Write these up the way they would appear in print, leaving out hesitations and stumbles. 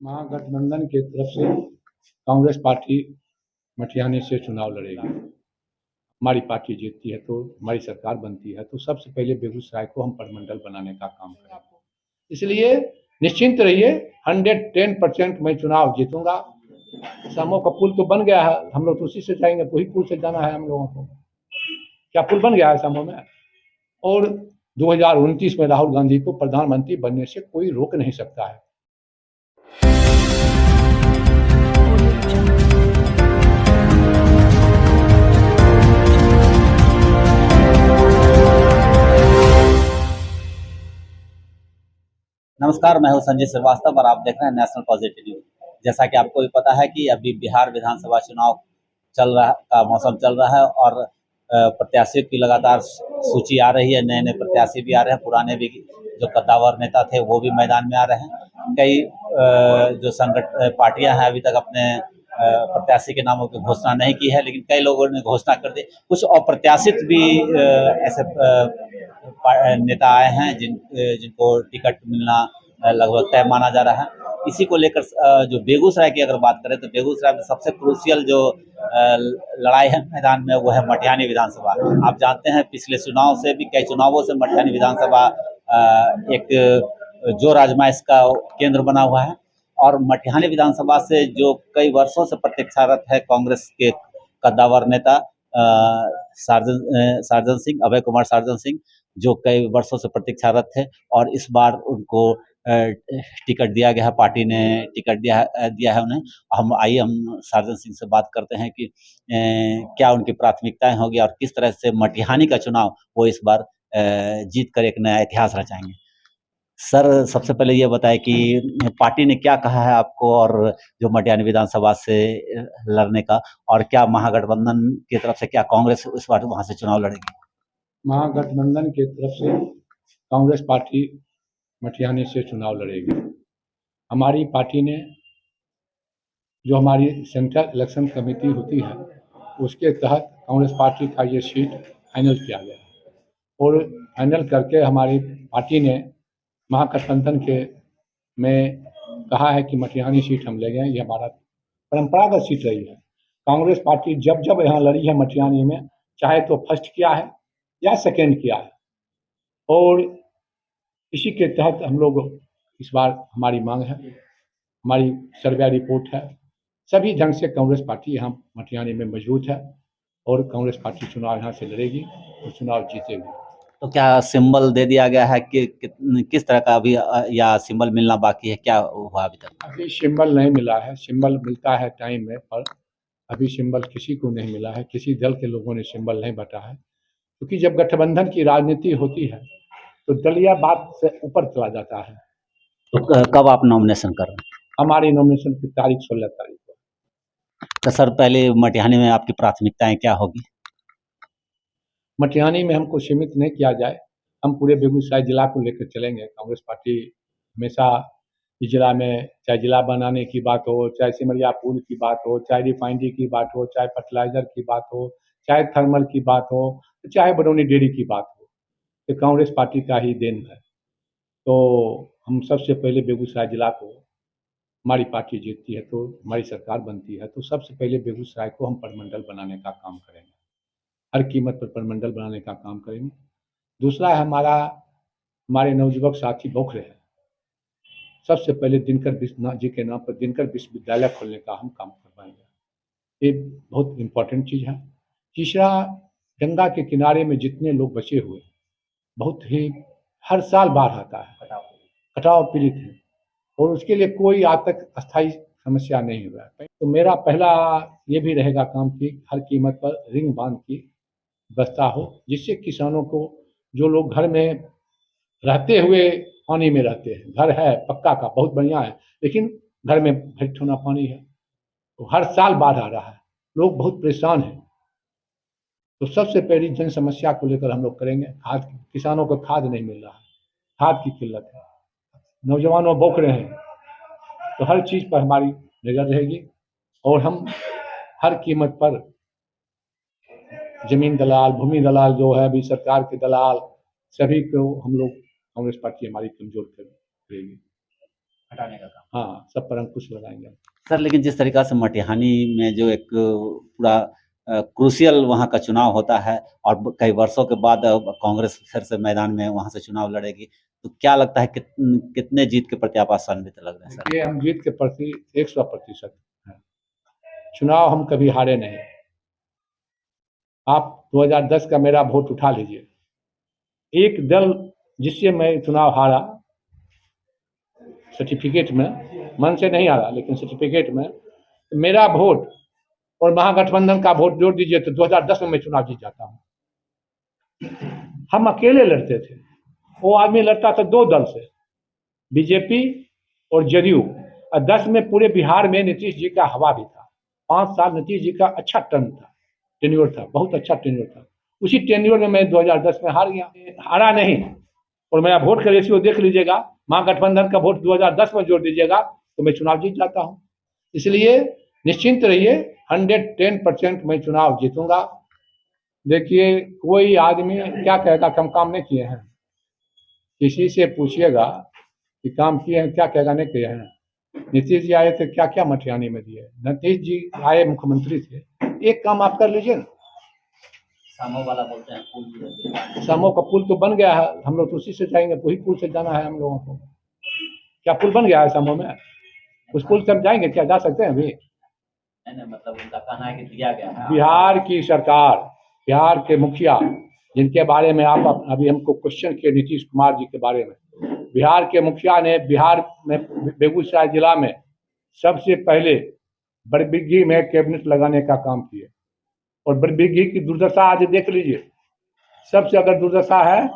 महागठबंधन की तरफ से कांग्रेस पार्टी मटिहानी से चुनाव लड़ेगी। हमारी पार्टी जीतती है तो हमारी सरकार बनती है तो सबसे पहले बेगूसराय को हम प्रमंडल बनाने का काम करेंगे। इसलिए निश्चिंत रहिए, 110% मैं चुनाव जीतूंगा। समूह का पुल तो बन गया है, हम लोग तो उसी से जाएंगे, वही पुल से जाना है हम लोगों को। क्या पुल बन गया है समूह में? और 2029 में राहुल गांधी को प्रधानमंत्री बनने से कोई रोक नहीं सकता है। नमस्कार, मैं हूं संजय श्रीवास्तव और आप देख रहे हैं नेशनल पॉजिटिव न्यूज। जैसा कि आपको भी पता है कि अभी बिहार विधानसभा चुनाव का मौसम चल रहा है और प्रत्याशियों की लगातार सूची आ रही है। नए नए प्रत्याशी भी आ रहे हैं, पुराने भी जो कद्दावर नेता थे वो भी मैदान में आ रहे हैं। कई जो पार्टियां हैं अभी तक अपने प्रत्याशी के नामों की घोषणा नहीं की है, लेकिन कई लोगों ने घोषणा कर दी। कुछ अप्रत्याशित भी ऐसे नेता आए हैं जिनको टिकट मिलना लगभग तय माना जा रहा है। इसी को लेकर जो बेगूसराय की अगर बात करें तो बेगूसराय में सबसे क्रूशियल जो लड़ाई है मैदान में वो है मटिहानी विधानसभा। आप जानते हैं पिछले चुनाव से भी कई चुनावों से मटिहानी विधानसभा एक जोर आजमाइश का केंद्र बना हुआ है और मटिहानी विधानसभा से जो कई वर्षों से प्रतीक्षारत है कांग्रेस के कद्दावर नेता सार्जन सिंह, अभय कुमार सार्जन सिंह, जो कई वर्षों से प्रतीक्षारत थे और इस बार उनको टिकट दिया गया है। पार्टी ने टिकट दिया है उन्हें। हम सार्जन सिंह से बात करते हैं कि क्या उनकी प्राथमिकताएं होगी और किस तरह से मटिहानी का चुनाव वो इस बार जीत कर एक नया इतिहास रचाएंगे। सर, सबसे पहले ये बताएं कि पार्टी ने क्या कहा है आपको और जो मटिहानी विधानसभा से लड़ने का, और क्या महागठबंधन की तरफ से क्या कांग्रेस इस बार वहां से चुनाव लड़ेगी? महागठबंधन की तरफ से कांग्रेस पार्टी मटिहानी से चुनाव लड़ेगी। हमारी पार्टी ने जो हमारी सेंट्रल इलेक्शन कमेटी होती है उसके तहत कांग्रेस पार्टी का ये सीट फाइनल किया गया है और फाइनल करके हमारी पार्टी ने महागठबंधन के में कहा है कि मटिहानी सीट हम ले गए। ये हमारा परंपरागत सीट रही है। कांग्रेस पार्टी जब जब यहाँ लड़ी है मटिहानी में, चाहे तो फर्स्ट किया है या सेकेंड किया है, और इसी के तहत हम लोग इस बार हमारी मांग है, हमारी सर्वे रिपोर्ट है, सभी ढंग से कांग्रेस पार्टी यहाँ मटिहानी में मजबूत है और कांग्रेस पार्टी चुनाव यहाँ से लड़ेगी और चुनाव जीतेगी। तो क्या सिंबल दे दिया गया है कि किस तरह का अभी या सिंबल मिलना बाकी है, क्या हुआ अभी तक? अभी सिंबल नहीं मिला है। सिंबल मिलता है टाइम में, पर अभी सिंबल किसी को नहीं मिला है। किसी दल के लोगों ने सिंबल नहीं बांटा है, क्योंकि जब गठबंधन की राजनीति होती है तो दलीय बात से ऊपर चला जाता है। तो कब आप नॉमिनेशन कर रहे हैं? हमारी नॉमिनेशन की तारीख 16 तारीख को। तो सर, पहले मटिहानी में आपकी प्राथमिकताएं क्या होगी? मटिहानी में हमको सीमित नहीं किया जाए, हम पूरे बेगूसराय जिला को लेकर चलेंगे। कांग्रेस पार्टी हमेशा इस जिला में, चाहे जिला बनाने की बात हो, चाहे सिमरिया पुल की बात हो, चाहे रिफाइनरी की बात हो, चाहे फर्टिलाइजर की बात हो, चाहे थर्मल की बात हो, चाहे बरौनी डेयरी की बात हो, तो कांग्रेस पार्टी का ही देन है। तो हम सबसे पहले बेगूसराय जिला को, हमारी पार्टी जीतती है तो हमारी सरकार बनती है तो सबसे पहले बेगूसराय को हम प्रमंडल बनाने का काम करेंगे। हर कीमत पर प्रमंडल बनाने का काम करेंगे। दूसरा है हमारे नवयुवक साथी बौख रहे हैं। सबसे पहले दिनकर जी के नाम पर दिनकर विश्वविद्यालय खोलने का हम काम करवाएंगे। ये बहुत इम्पोर्टेंट चीज़ है। तीसरा, गंगा के किनारे में जितने लोग बचे हुए, बहुत ही हर साल बाढ़ आता है, कटाव पीड़ित है, और उसके लिए कोई आज तक अस्थायी समस्या नहीं हुआ है। तो मेरा पहला ये भी रहेगा काम कि हर कीमत पर रिंग बांध की व्यवस्था हो, जिससे किसानों को, जो लोग घर में रहते हुए पानी में रहते हैं, घर है पक्का का बहुत बढ़िया है, लेकिन घर में भटठुना पानी है, तो हर साल बाढ़ आ रहा है, लोग बहुत परेशान हैं। तो सबसे पहली जन समस्या को लेकर हम लोग करेंगे। किसानों को खाद नहीं मिल रहा है, खाद की किल्लत है, नौजवानों बौख रहे हैं, तो हर चीज़ पर हमारी नज़र रहेगी और हम हर कीमत पर जमीन दलाल, भूमि दलाल जो है अभी सरकार के दलाल, सभी को हम लोग, कांग्रेस पार्टी हमारी कमजोर करेगी। हटाने का काम। हाँ, सब पर अंकुश लगाएंगे। सर लेकिन जिस तरीक़ा से मटिहानी में जो एक पूरा क्रूशियल वहाँ का चुनाव होता है और कई वर्षों के बाद अब कांग्रेस फिर से मैदान में वहाँ से चुनाव लड़ेगी, तो क्या लगता है कितने जीत के प्रति आप आशान्वित लग रहे हैं सर? देखिए, हम जीत के प्रति 100% हैं। चुनाव हम कभी हारे नहीं। आप 2010 का मेरा वोट उठा लीजिए। एक दल जिससे मैं चुनाव हारा, सर्टिफिकेट में, मन से नहीं हारा लेकिन सर्टिफिकेट में, मेरा वोट और महागठबंधन का वोट जोड़ दीजिए तो 2010 में मैं चुनाव जीत जाता हूँ। हम अकेले लड़ते थे, वो आदमी लड़ता था 2 दल से, बीजेपी और जदयू। और 10 में पूरे बिहार में नीतीश जी का हवा भी था। 5 साल नीतीश जी का अच्छा टर्न था, टेन्योर था, बहुत अच्छा टेन्योर था। उसी टेन्योर में मैं 2010 में हार गया, हारा नहीं। और मेरा वोट का रेशियो देख लीजिएगा, महागठबंधन का वोट 2010 में जोड़ दीजिएगा तो मैं चुनाव जीत जाता हूँ। इसलिए निश्चिंत रहिए, 110% मैं चुनाव जीतूंगा। देखिए, कोई आदमी क्या कहेगा कि हम काम नहीं किए हैं। किसी से पूछिएगा कि काम किए हैं, क्या कहेगा नहीं किए हैं। नीतीश जी आए थे, क्या क्या मटिहानी में दिए। नीतीश जी आए, मुख्यमंत्री थे, एक काम आप कर लीजिए ना। सामो वाला बोलते हैं पुल, सामो का पुल तो बन गया है, हम लोग तो उसी से जाएंगे, वही पुल से जाना है हम लोगों को। क्या पुल बन गया है सामो में? उस पुल से हम जाएंगे क्या? जा सकते हैं अभी? नहीं, मतलब उनका कहना है कि दिया गया है। बिहार की सरकार, बिहार के मुखिया, जिनके बारे में आप अभी हमको क्वेश्चन किए, नीतीश कुमार जी के बारे में, बिहार के मुखिया ने बिहार में बेगूसराय जिला में सबसे पहले बरबीघी में कैबिनेट लगाने का काम किए। और बरबीघी की दुर्दशा आज देख लीजिए, सबसे अगर दुर्दशा है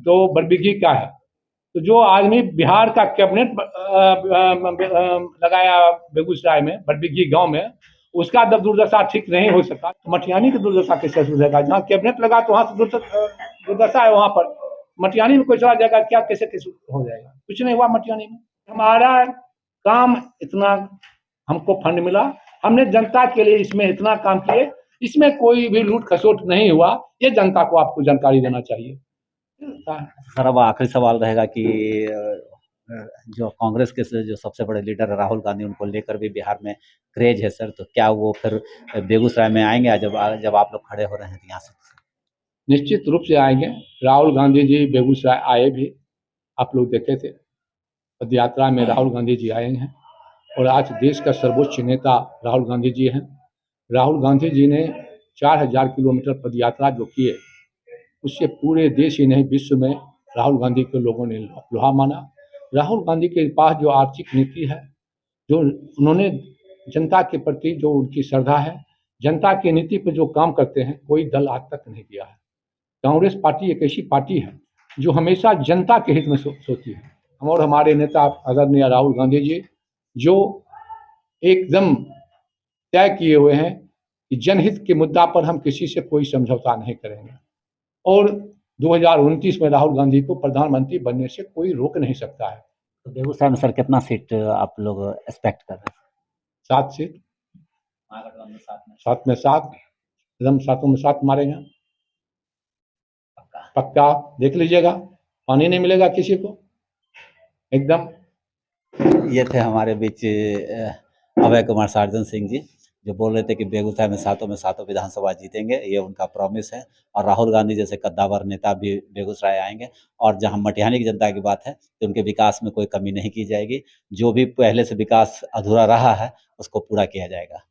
तो बरबीघी का है। तो जो आदमी बिहार का कैबिनेट लगाया बेगूसराय में, बरबीघी गांव में, उसका जब दुर्दशा ठीक नहीं हो सका तो मटिहानी की दुर्दशा कैसे सुधरेगा? जहाँ कैबिनेट लगा तो वहाँ से दुर्दशा है, वहाँ पर मटिहानी में कोई चला जाएगा क्या? कैसे कैसे हो जाएगा? कुछ नहीं हुआ मटिहानी में। हमारा काम इतना, हमको फंड मिला, हमने जनता के लिए इसमें इतना काम किए, इसमें कोई भी लूट खसोट नहीं हुआ। ये जनता को आपको जानकारी देना चाहिए। सर अब आखिरी सवाल रहेगा कि जो कांग्रेस के जो सबसे बड़े लीडर है राहुल गांधी, उनको लेकर भी बिहार में क्रेज है सर, तो क्या वो फिर बेगूसराय में आएंगे जब आप लोग खड़े हो रहे हैं यहाँ से? निश्चित रूप से आएंगे। राहुल गांधी जी बेगूसराय आए भी, आप लोग देखे थे, पद यात्रा में राहुल गांधी जी आए हैं। और आज देश का सर्वोच्च नेता राहुल गांधी जी हैं। राहुल गांधी जी ने 4000 किलोमीटर पद यात्रा जो किए, उससे पूरे देश ही नहीं विश्व में राहुल गांधी के लोगों ने लोहा माना। राहुल गांधी के पास जो आर्थिक नीति है, जो उन्होंने जनता के प्रति जो उनकी श्रद्धा है, जनता की नीति पर जो काम करते हैं, कोई दल आज तक नहीं किया है। कांग्रेस पार्टी एक ऐसी पार्टी है जो हमेशा जनता के हित में सोचती है। हम और हमारे नेता आदरणीय राहुल गांधी जी, जो एकदम तय किए हुए हैं कि जनहित के मुद्दा पर हम किसी से कोई समझौता नहीं करेंगे। और 2029 में राहुल गांधी को प्रधानमंत्री बनने से कोई रोक नहीं सकता है। तो बेगूसराय में सर कितना सीट आप लोग एक्सपेक्ट कर रहे हैं? 7 सीट, महागठबंधन 7 में 7, एकदम 7 में 7 मारेंगे पक्का। देख लीजिएगा, पानी नहीं मिलेगा किसी को, एकदम। ये थे हमारे बीच अभय कुमार सार्जन सिंह जी, जो बोल रहे थे कि बेगूसराय में सातों विधानसभा जीतेंगे, ये उनका प्रॉमिस है। और राहुल गांधी जैसे कद्दावर नेता भी बेगूसराय आएंगे। और जहां मटिहानी की जनता की बात है तो उनके विकास में कोई कमी नहीं की जाएगी। जो भी पहले से विकास अधूरा रहा है उसको पूरा किया जाएगा।